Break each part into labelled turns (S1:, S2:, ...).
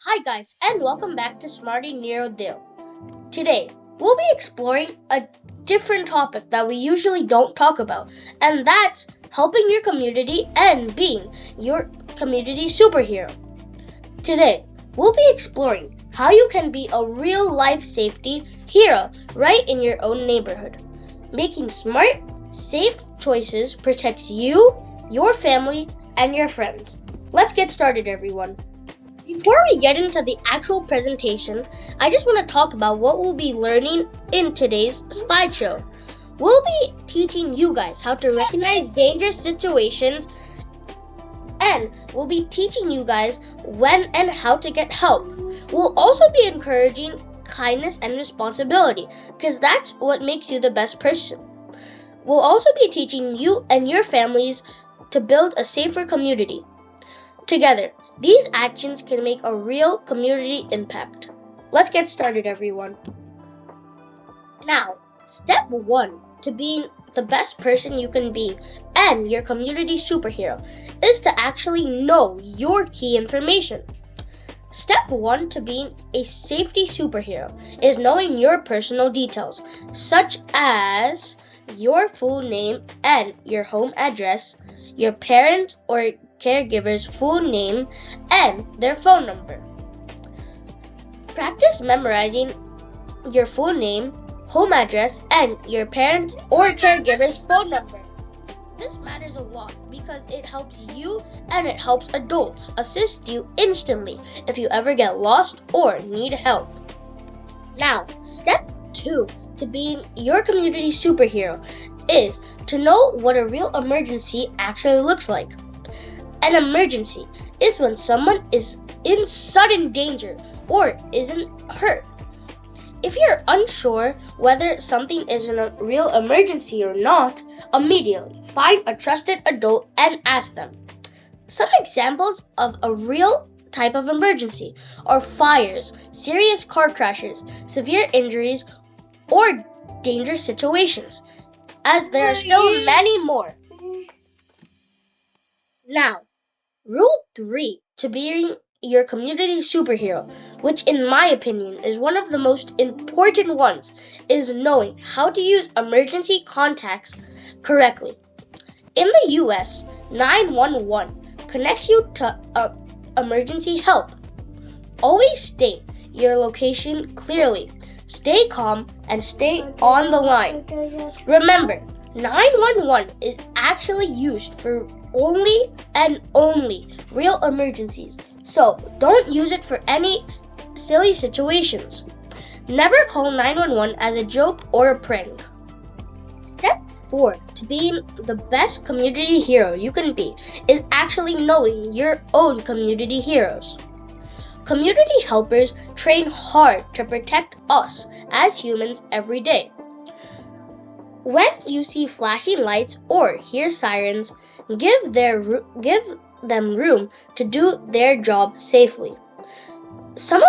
S1: Hi guys, and welcome back to Smarty Nero Dale. Today, we'll be exploring a different topic that we usually don't talk about, and that's helping your community and being your community superhero. Today, we'll be exploring how you can be a real life safety hero right in your own neighborhood. Making smart, safe choices protects you, your family, and your friends. Let's get started, everyone. Before we get into the actual presentation, I just want to talk about what we'll be learning in today's slideshow. We'll be teaching you guys how to recognize dangerous situations, and we'll be teaching you guys when and how to get help. We'll also be encouraging kindness and responsibility, because that's what makes you the best person. We'll also be teaching you and your families to build a safer community. Together, these actions can make a real community impact. Let's get started, everyone. Now, step 1 to being the best person you can be and your community superhero is to actually know your key information. Step 1 to being a safety superhero is knowing your personal details, such as your full name and your home address, your parent or caregiver's full name, and their phone number. Practice memorizing your full name, home address, and your parent or caregiver's phone number. This matters a lot because it helps you and it helps adults assist you instantly if you ever get lost or need help. Now, step 2 to being your community superhero is to know what a real emergency actually looks like. An emergency is when someone is in sudden danger or isn't hurt. If you're unsure whether something is a real emergency or not, immediately find a trusted adult and ask them. Some examples of a real type of emergency are fires, serious car crashes, severe injuries, or dangerous situations, as there are still many more. Now, Rule 3 to being your community superhero, which in my opinion is one of the most important ones, is knowing how to use emergency contacts correctly. In the US, 911 connects you to emergency help. Always state your location clearly, stay calm, and stay on the line. Remember, 911 is actually used for only and only real emergencies, so don't use it for any silly situations. Never call 911 as a joke or a prank. Step 4 to being the best community hero you can be is actually knowing your own community heroes. Community helpers train hard to protect us as humans every day. When you see flashing lights or hear sirens, give them room to do their job safely. Some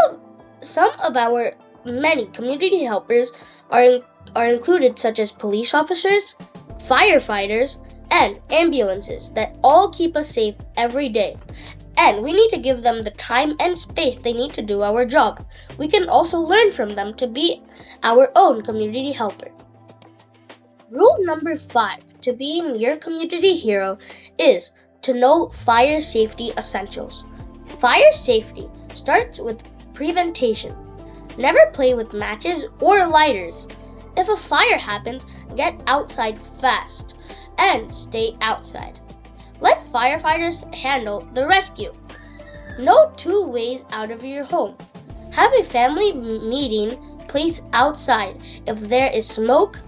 S1: of our many community helpers are included, such as police officers, firefighters, and ambulances that all keep us safe every day. And we need to give them the time and space they need to do our job. We can also learn from them to be our own community helper. Rule number 5 to being your community hero is to know fire safety essentials. Fire safety starts with prevention. Never play with matches or lighters. If a fire happens, get outside fast and stay outside. Let firefighters handle the rescue. Know 2 ways out of your home. Have a family meeting place outside. If there is smoke,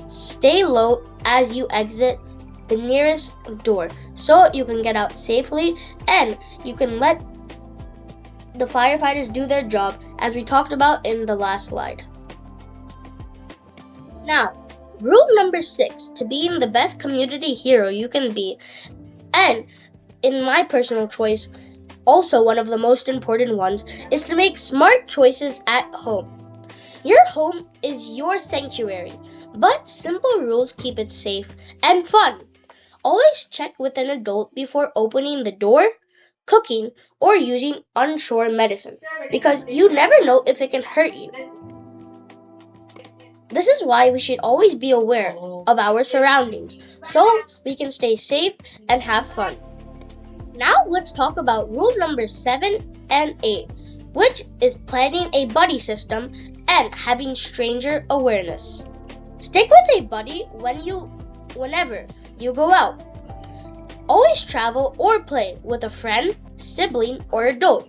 S1: stay low as you exit the nearest door so you can get out safely and you can let the firefighters do their job, as we talked about in the last slide. Now, rule number 6 to being the best community hero you can be, and in my personal choice, also one of the most important ones, is to make smart choices at home. Your home is your sanctuary, but simple rules keep it safe and fun. Always check with an adult before opening the door, cooking, or using unsure medicine, because you never know if it can hurt you. This is why we should always be aware of our surroundings so we can stay safe and have fun. Now let's talk about rule number 7 and 8, which is planning a buddy system and having stranger awareness. Stick with a buddy whenever you go out. Always travel or play with a friend, sibling, or adult.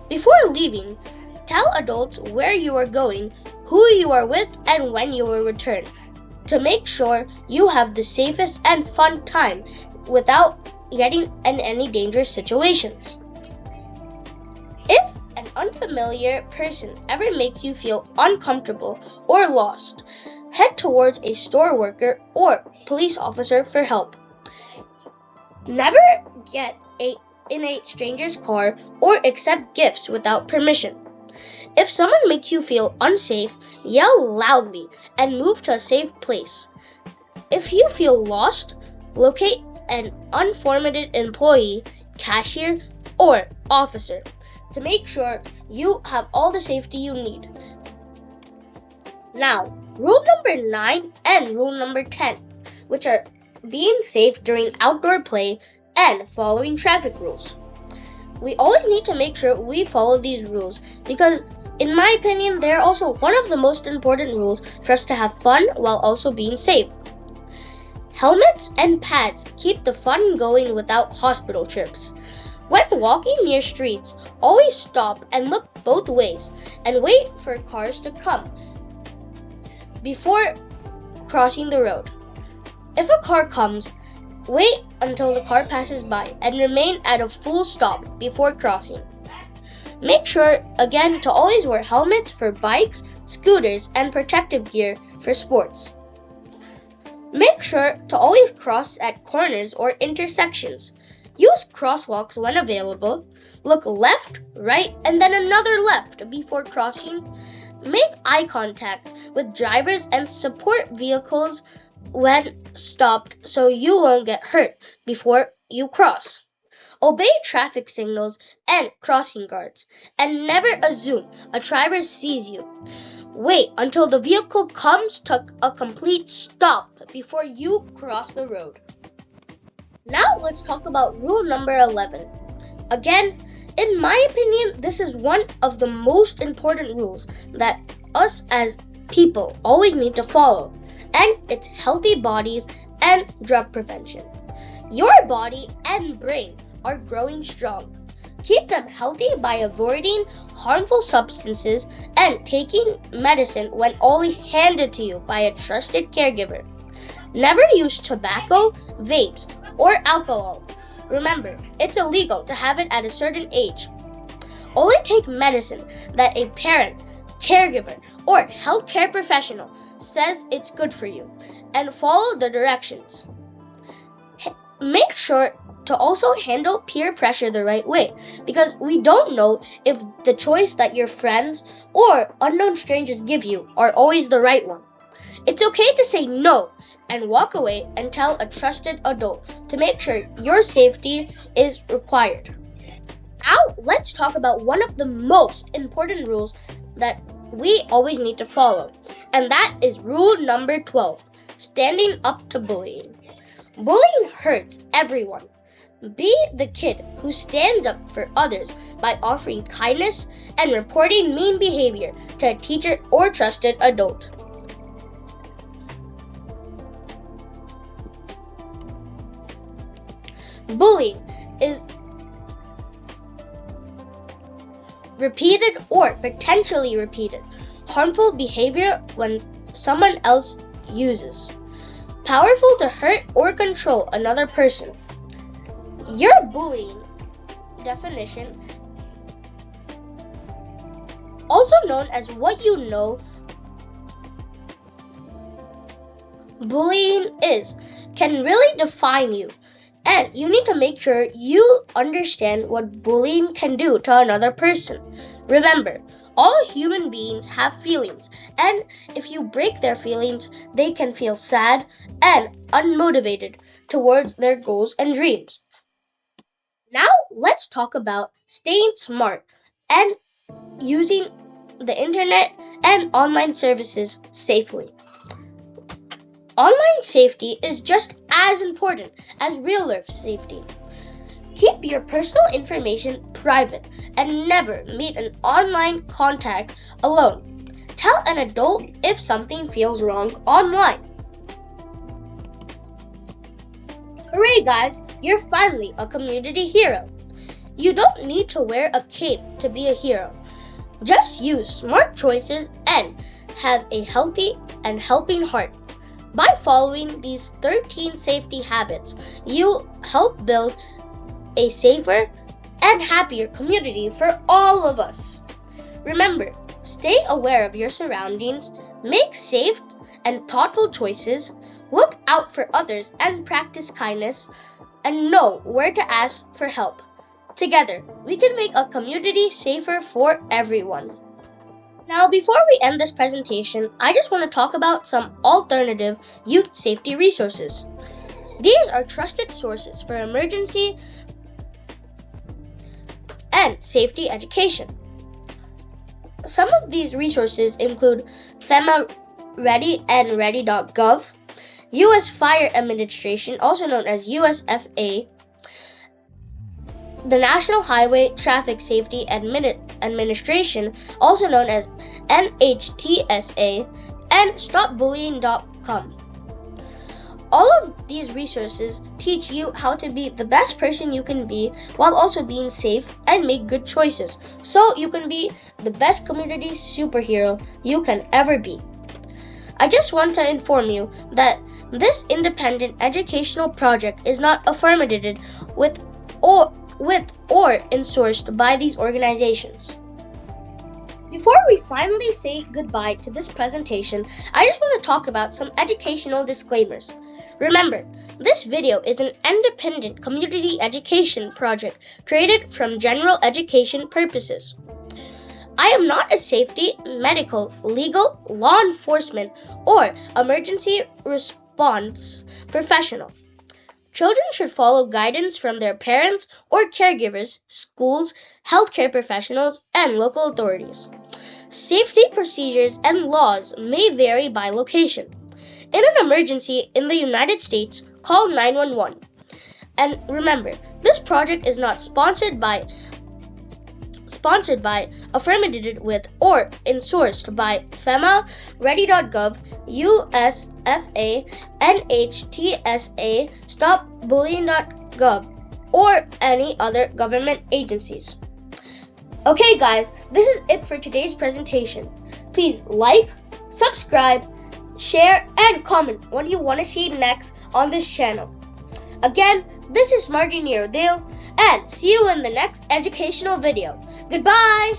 S1: Before leaving, tell adults where you are going, who you are with, and when you will return, to make sure you have the safest and fun time without getting in any dangerous situations. If an unfamiliar person ever makes you feel uncomfortable or lost, head towards a store worker or police officer for help. Never get in a stranger's car or accept gifts without permission. If someone makes you feel unsafe, yell loudly and move to a safe place. If you feel lost, locate an unformed employee, cashier, or officer to make sure you have all the safety you need. Now, rule number 9 and rule number 10, which are being safe during outdoor play and following traffic rules. We always need to make sure we follow these rules because, in my opinion, they're also one of the most important rules for us to have fun while also being safe. Helmets and pads keep the fun going without hospital trips. When walking near streets, always stop and look both ways and wait for cars to come before crossing the road. If a car comes, wait until the car passes by and remain at a full stop before crossing. Make sure, again, to always wear helmets for bikes, scooters, and protective gear for sports. Make sure to always cross at corners or intersections. Use crosswalks when available. Look left, right, and then another left before crossing. Make eye contact with drivers and support vehicles when stopped so you won't get hurt before you cross. Obey traffic signals and crossing guards, and never assume a driver sees you. Wait until the vehicle comes to a complete stop before you cross the road. Now let's talk about rule number 11. Again, in my opinion, this is one of the most important rules that us as people always need to follow, and it's healthy bodies and drug prevention. Your body and brain are growing strong. Keep them healthy by avoiding harmful substances and taking medicine when only handed to you by a trusted caregiver. Never use tobacco, vapes, or alcohol. Remember, it's illegal to have it at a certain age. Only take medicine that a parent, caregiver, or healthcare professional says it's good for you, and follow the directions. Make sure to also handle peer pressure the right way, because we don't know if the choice that your friends or unknown strangers give you are always the right one. It's okay to say no and walk away and tell a trusted adult to make sure your safety is required. Now, let's talk about one of the most important rules that we always need to follow, and that is rule number 12, standing up to bullying. Bullying hurts everyone. Be the kid who stands up for others by offering kindness and reporting mean behavior to a teacher or trusted adult. Bullying is repeated or potentially repeated harmful behavior when someone else uses powerful to hurt or control another person. Your bullying definition, also known as what you know bullying is, can really define you. And you need to make sure you understand what bullying can do to another person. Remember, all human beings have feelings, and if you break their feelings, they can feel sad and unmotivated towards their goals and dreams. Now let's talk about staying smart and using the internet and online services safely. Online safety is just as important as real life safety. Keep your personal information private and never meet an online contact alone. Tell an adult if something feels wrong online. Hooray, guys! You're finally a community hero. You don't need to wear a cape to be a hero. Just use smart choices and have a healthy and helping heart. By following these 13 safety habits, you help build a safer and happier community for all of us. Remember, stay aware of your surroundings, make safe and thoughtful choices, look out for others and practice kindness, and know where to ask for help. Together, we can make a community safer for everyone. Now, before we end this presentation, I just want to talk about some alternative youth safety resources. These are trusted sources for emergency and safety education. Some of these resources include FEMA Ready and Ready.gov, U.S. Fire Administration, also known as USFA, the National Highway Traffic Safety Administration, also known as NHTSA, and StopBullying.com. All of these resources teach you how to be the best person you can be while also being safe and make good choices, so you can be the best community superhero you can ever be. I just want to inform you that this independent educational project is not affiliated with or endorsed by these organizations. Before we finally say goodbye to this presentation, I just want to talk about some educational disclaimers. Remember, this video is an independent community education project created from general education purposes. I am not a safety, medical, legal, law enforcement, or emergency response professional. Children should follow guidance from their parents or caregivers, schools, healthcare professionals, and local authorities. Safety procedures and laws may vary by location. In an emergency in the United States, call 911. And remember, this project is not sponsored by, affiliated with, or endorsed by FEMA, Ready.gov, USFA, NHTSA, StopBullying.gov, or any other government agencies. Okay guys, this is it for today's presentation. Please like, subscribe, share, and comment what you want to see next on this channel. Again, this is Martin Yerodale, and see you in the next educational video. Goodbye!